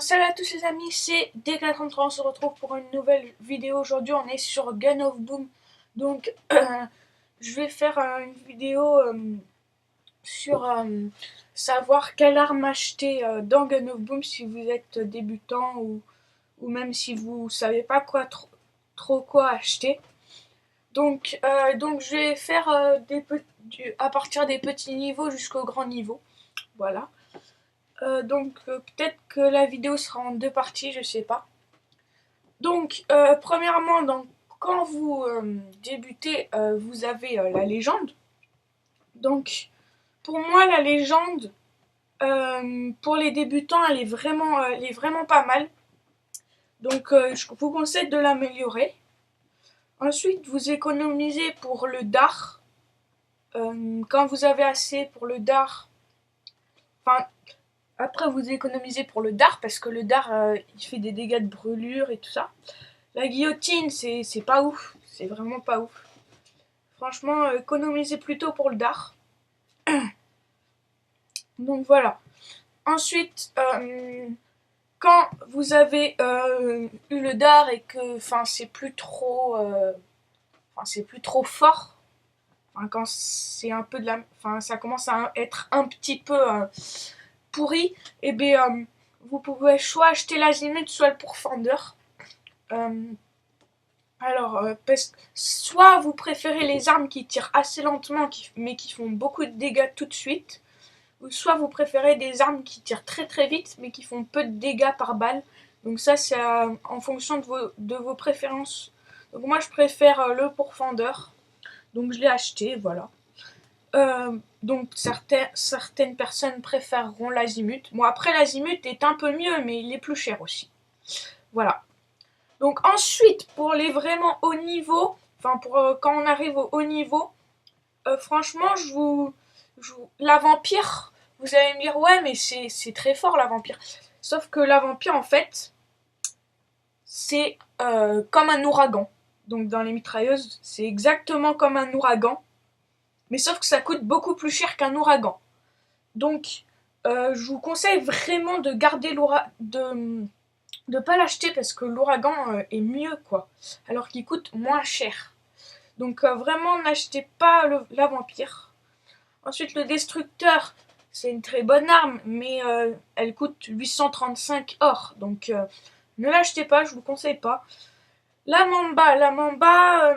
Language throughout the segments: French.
Salut à tous les amis, c'est D433, on se retrouve pour une nouvelle vidéo. Aujourd'hui on est sur Gun of Boom. Donc je vais faire une vidéo sur savoir quelle arme acheter dans Gun of Boom si vous êtes débutant ou même si vous savez pas quoi trop quoi acheter. Donc je vais faire à partir des petits niveaux jusqu'au grand niveau. Voilà. Peut-être que la vidéo sera en deux parties, je sais pas. Donc premièrement, quand vous débutez, vous avez la légende. Donc pour moi la légende, pour les débutants, elle est vraiment pas mal. Donc je vous conseille de l'améliorer. Ensuite vous économisez pour le dard. Quand vous avez assez pour le dard, enfin après, vous économisez pour le dard, parce que le dard, il fait des dégâts de brûlure et tout ça. La guillotine, c'est pas ouf. C'est vraiment pas ouf. Franchement, économisez plutôt pour le dard. Donc voilà. Ensuite, quand vous avez eu le dard et que c'est plus trop fort, quand c'est un peu ça commence à être un petit peu pourri, et bien vous pouvez soit acheter l'azimut, soit le pourfendeur. Soit vous préférez les armes qui tirent assez lentement mais qui font beaucoup de dégâts tout de suite, ou soit vous préférez des armes qui tirent très très vite mais qui font peu de dégâts par balle. Donc ça c'est en fonction de vos préférences. Donc moi je préfère le pourfendeur, donc je l'ai acheté, voilà. Donc certaines personnes préféreront l'azimut. Bon, après l'azimut est un peu mieux, mais il est plus cher aussi. Voilà. Donc ensuite, pour les vraiment hauts niveaux, quand on arrive au haut niveau, franchement, la vampire, vous allez me dire, ouais, mais c'est très fort la vampire. Sauf que la vampire, en fait, c'est comme un ouragan. Donc dans les mitrailleuses, c'est exactement comme un ouragan. Mais sauf que ça coûte beaucoup plus cher qu'un ouragan. Donc, je vous conseille vraiment de garder de pas l'acheter parce que l'ouragan est mieux, quoi. Alors qu'il coûte moins cher. Donc, vraiment, n'achetez pas la vampire. Ensuite, le destructeur, c'est une très bonne arme, mais elle coûte 835 or. Donc, ne l'achetez pas, je vous conseille pas. La Mamba,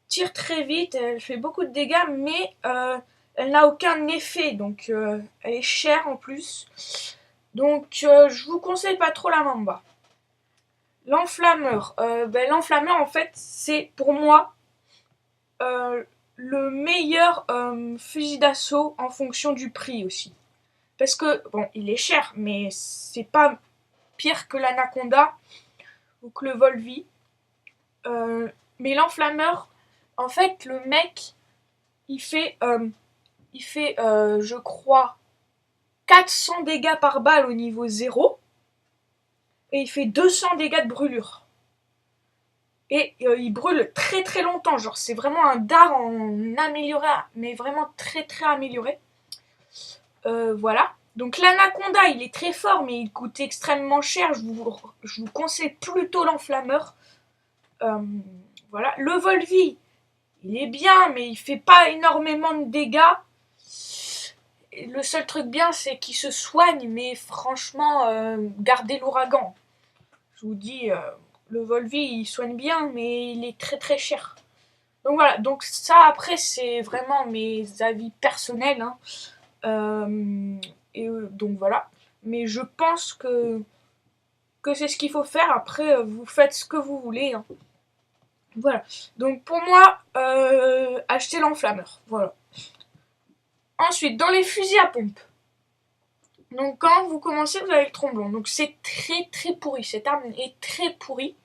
tire très vite, elle fait beaucoup de dégâts, mais elle n'a aucun effet, donc elle est chère en plus. Donc je vous conseille pas trop la Mamba. L'enflammeur, l'enflammeur en fait c'est pour moi le meilleur fusil d'assaut en fonction du prix aussi. Parce que bon, il est cher, mais c'est pas pire que l'Anaconda ou que le Volvi. Mais l'enflammeur, en fait, le mec, il fait, je crois, 400 dégâts par balle au niveau 0. Et il fait 200 dégâts de brûlure. Et il brûle très très longtemps. Genre, c'est vraiment un dard en amélioré, mais vraiment très très amélioré. Voilà. Donc l'Anaconda, il est très fort, mais il coûte extrêmement cher. Je vous conseille plutôt l'enflammeur. Voilà. Le Volvi, il est bien, mais il fait pas énormément de dégâts. Et le seul truc bien, c'est qu'il se soigne, mais franchement, gardez l'ouragan. Je vous dis, le Volvi, il soigne bien, mais il est très très cher. Donc voilà, donc ça après, c'est vraiment mes avis personnels. Hein. Donc voilà. Mais je pense que c'est ce qu'il faut faire. Après, vous faites ce que vous voulez. Hein. Voilà. Donc pour moi, achetez l'enflammeur. Voilà. Ensuite, dans les fusils à pompe. Donc quand vous commencez, vous avez le tromblon. Donc c'est très très pourri. Cette arme est très pourrie.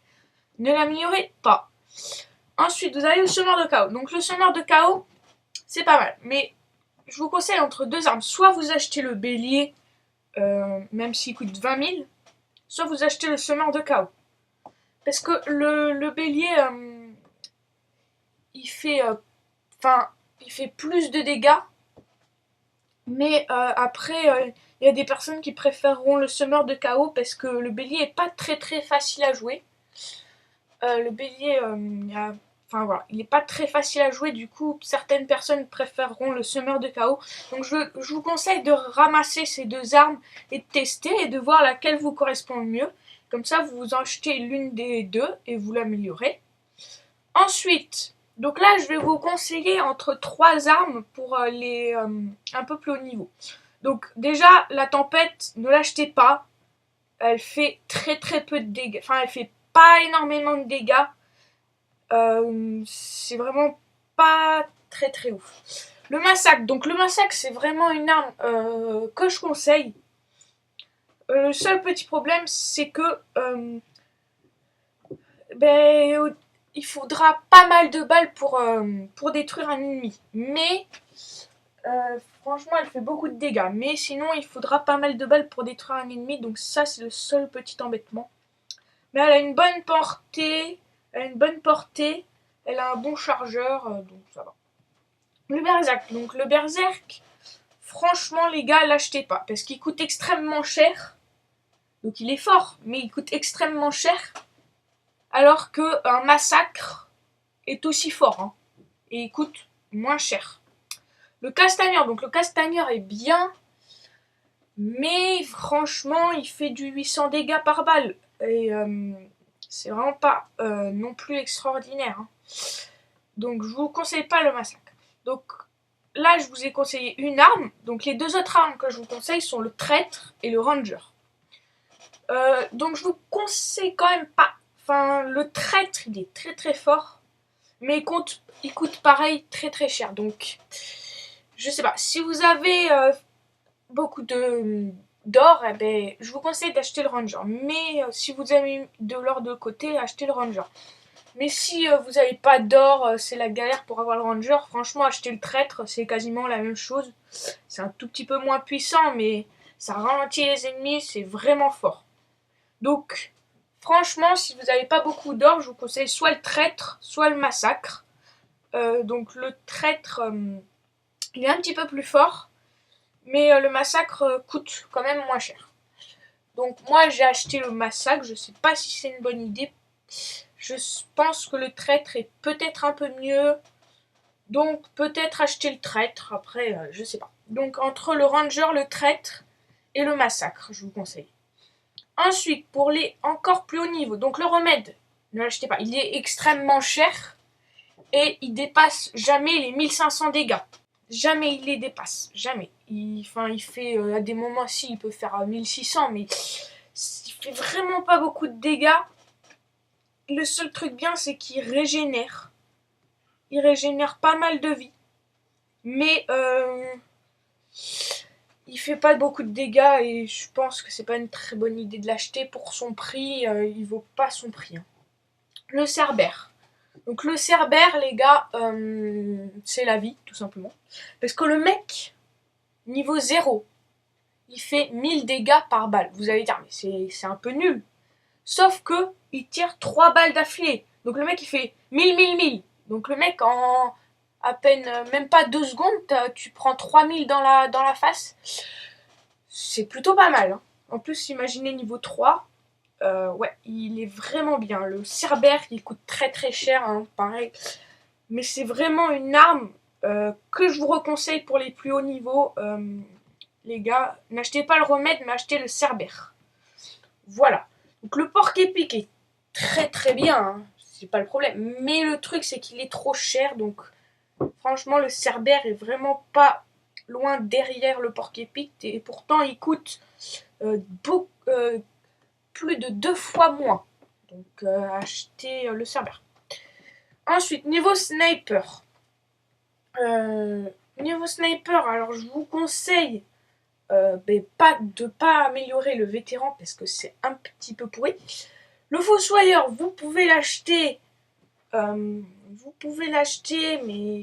Ne l'améliorez pas. Ensuite, vous avez le semeur de chaos. Donc le semeur de chaos, c'est pas mal. Mais je vous conseille entre deux armes. Soit vous achetez le bélier, même s'il coûte 20 000. Soit vous achetez le semeur de chaos. Parce que le bélier, il fait plus de dégâts. Mais après, Il y a des personnes qui préféreront le semeur de chaos parce que le bélier est pas très facile à jouer. Le bélier, enfin voilà, il n'est pas très facile à jouer, du coup certaines personnes préféreront le semeur de chaos. Donc je vous conseille de ramasser ces deux armes et de tester et de voir laquelle vous correspond le mieux. Comme ça vous achetez l'une des deux et vous l'améliorez. Ensuite, donc là je vais vous conseiller entre trois armes pour les un peu plus haut niveau. Donc déjà la tempête, ne l'achetez pas. Elle fait très peu de dégâts, enfin elle fait pas énormément de dégâts. C'est vraiment pas très ouf. Le massacre, donc le massacre c'est vraiment une arme que je conseille. Le seul petit problème c'est que il faudra pas mal de balles pour détruire un ennemi. Mais franchement elle fait beaucoup de dégâts. Mais sinon il faudra pas mal de balles pour détruire un ennemi. Donc ça c'est le seul petit embêtement. Mais elle a une bonne portée. Elle a un bon chargeur, donc ça va. Le berserk. Donc le berserk, franchement les gars, l'achetez pas. Parce qu'il coûte extrêmement cher. Donc il est fort, mais il coûte extrêmement cher. Alors qu'un massacre est aussi fort. Hein, et il coûte moins cher. Le castagneur. Donc le castagneur est bien. Mais franchement, il fait du 800 dégâts par balle. Et c'est vraiment pas non plus extraordinaire. Hein. Donc je vous conseille pas le massacre. Donc là je vous ai conseillé une arme. Donc les deux autres armes que je vous conseille sont le traître et le ranger. Donc je vous conseille quand même pas. Enfin le traître il est très fort. Mais il coûte pareil très cher. Donc je sais pas. Si vous avez beaucoup d'or, eh ben, je vous conseille d'acheter le ranger. Mais si vous avez de l'or de côté, achetez le ranger. Mais si vous n'avez pas d'or, c'est la galère pour avoir le ranger. Franchement, acheter le traître, c'est quasiment la même chose. C'est un tout petit peu moins puissant, mais ça ralentit les ennemis, c'est vraiment fort. Donc, franchement, si vous n'avez pas beaucoup d'or, je vous conseille soit le traître, soit le massacre. Donc le traître, il est un petit peu plus fort, mais le massacre coûte quand même moins cher. Donc moi, j'ai acheté le massacre, je sais pas si c'est une bonne idée. Je pense que le traître est peut-être un peu mieux. Donc peut-être acheter le traître. Après, je sais pas. Donc entre le ranger, le traître et le massacre, je vous conseille. Ensuite, pour les encore plus haut niveau, donc le remède, ne l'achetez pas. Il est extrêmement cher et il dépasse jamais les 1500 dégâts. Jamais il les dépasse. Jamais. Il fait à des moments, si, il peut faire 1600, mais il fait vraiment pas beaucoup de dégâts. Le seul truc bien, c'est qu'il régénère. Il régénère pas mal de vie. Mais il fait pas beaucoup de dégâts et je pense que c'est pas une très bonne idée de l'acheter pour son prix. Il vaut pas son prix. Hein. Le cerbère. Donc le cerbère, les gars, c'est la vie, tout simplement. Parce que le mec, niveau 0, il fait 1000 dégâts par balle. Vous allez dire, mais c'est un peu nul. Sauf que il tire 3 balles d'affilée. Donc le mec il fait 1000. Donc le mec en à peine même pas 2 secondes, tu prends 3000 dans la face. C'est plutôt pas mal. Hein. En plus imaginez niveau 3. Ouais, il est vraiment bien. Le cerbère il coûte très cher, hein, pareil. Mais c'est vraiment une arme que je vous reconseille pour les plus hauts niveaux. Les gars, n'achetez pas le remède, mais achetez le cerbère. Voilà. Donc le porc épic est très bien, hein. C'est pas le problème. Mais le truc c'est qu'il est trop cher, donc franchement le cerbère est vraiment pas loin derrière le porc épic et pourtant il coûte plus de 2 fois moins. Donc achetez le cerbère. Ensuite niveau sniper. Niveau sniper, alors je vous conseille de pas améliorer le vétéran parce que c'est un petit peu pourri. Le fossoyeur, vous pouvez l'acheter. Mais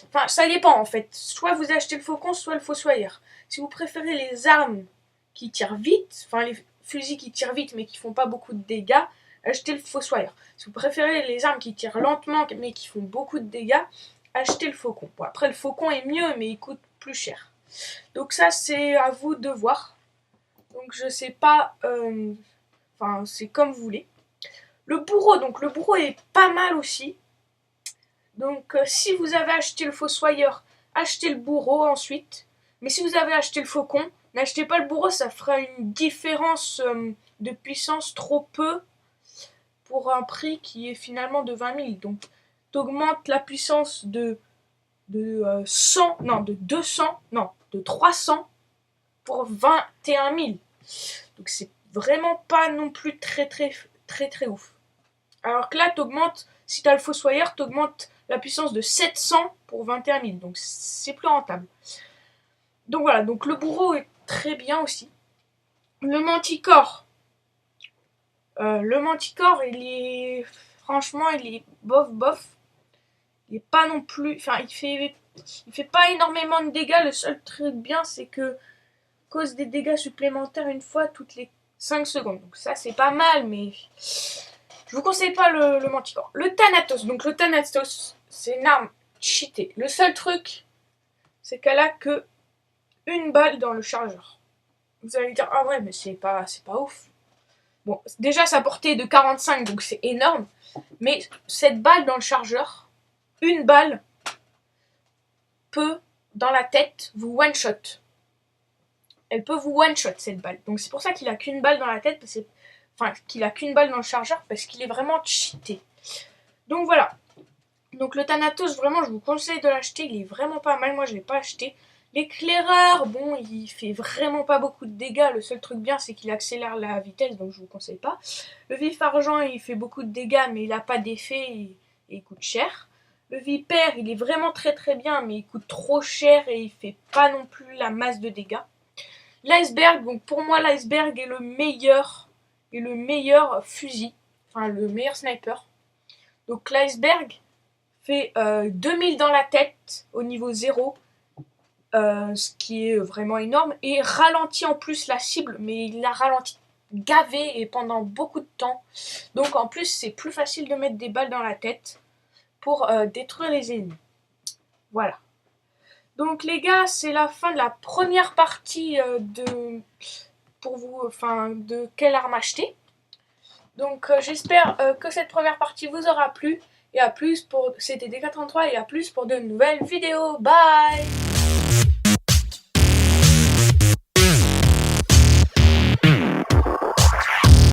enfin, ça dépend en fait. Soit vous achetez le faucon, soit le fossoyeur. Si vous préférez les armes qui tirent vite, enfin les fusils qui tirent vite mais qui font pas beaucoup de dégâts, achetez le fossoyeur. Si vous préférez les armes qui tirent lentement mais qui font beaucoup de dégâts, achetez le faucon. Bon, après le faucon est mieux mais il coûte plus cher. Donc ça c'est à vous de voir. Donc je sais pas, enfin c'est comme vous voulez. Le bourreau, donc le bourreau est pas mal aussi. Donc si vous avez acheté le fossoyeur, achetez le bourreau ensuite. Mais si vous avez acheté le faucon, n'achetez pas le bourreau, ça fera une différence de puissance trop peu pour un prix qui est finalement de 20 000. Donc t'augmentes la puissance de 100, non de 200, non de 300 pour 21 000. Donc c'est vraiment pas non plus très ouf. Alors que là t'augmentes, si t'as le fossoyeur, t'augmentes la puissance de 700 pour 21 000. Donc c'est plus rentable. Donc voilà, donc le bourreau est très bien aussi. Le manticore. Le manticore, il est... Franchement, il est bof. Il est pas non plus... Enfin, il fait pas énormément de dégâts. Le seul truc bien, c'est que cause des dégâts supplémentaires une fois toutes les 5 secondes. Donc ça, c'est pas mal, mais... Je vous conseille pas le manticore. Le Thanatos. Donc le Thanatos, c'est une arme cheatée. Le seul truc, c'est qu'elle a que une balle dans le chargeur. Vous allez dire, ah ouais, mais c'est pas ouf. Bon, déjà sa portée est de 45, donc c'est énorme. Mais cette balle dans le chargeur, une balle peut, dans la tête, vous one-shot. Elle peut vous one-shot, cette balle. Donc c'est pour ça qu'il a qu'une balle dans la tête, enfin, qu'il a qu'une balle dans le chargeur, parce qu'il est vraiment cheaté. Donc voilà. Donc le Thanatos, vraiment, je vous conseille de l'acheter. Il est vraiment pas mal. Moi, je l'ai pas acheté. L'éclaireur, bon, il fait vraiment pas beaucoup de dégâts. Le seul truc bien, c'est qu'il accélère la vitesse, donc je vous conseille pas. Le vif argent, il fait beaucoup de dégâts, mais il a pas d'effet et il coûte cher. Le vipère, il est vraiment très bien, mais il coûte trop cher et il fait pas non plus la masse de dégâts. L'iceberg, donc pour moi, l'iceberg est le meilleur fusil, enfin le meilleur sniper. Donc l'iceberg fait 2000 dans la tête au niveau 0. Ce qui est vraiment énorme, et ralentit en plus la cible, mais il la ralentit gavé et pendant beaucoup de temps. Donc en plus c'est plus facile de mettre des balles dans la tête pour détruire les ennemis. Voilà. Donc les gars, c'est la fin de la première partie pour vous, enfin de quelle arme acheter. Donc j'espère que cette première partie vous aura plu. Et à plus pour... C'était D433 et à plus pour de nouvelles vidéos. Bye!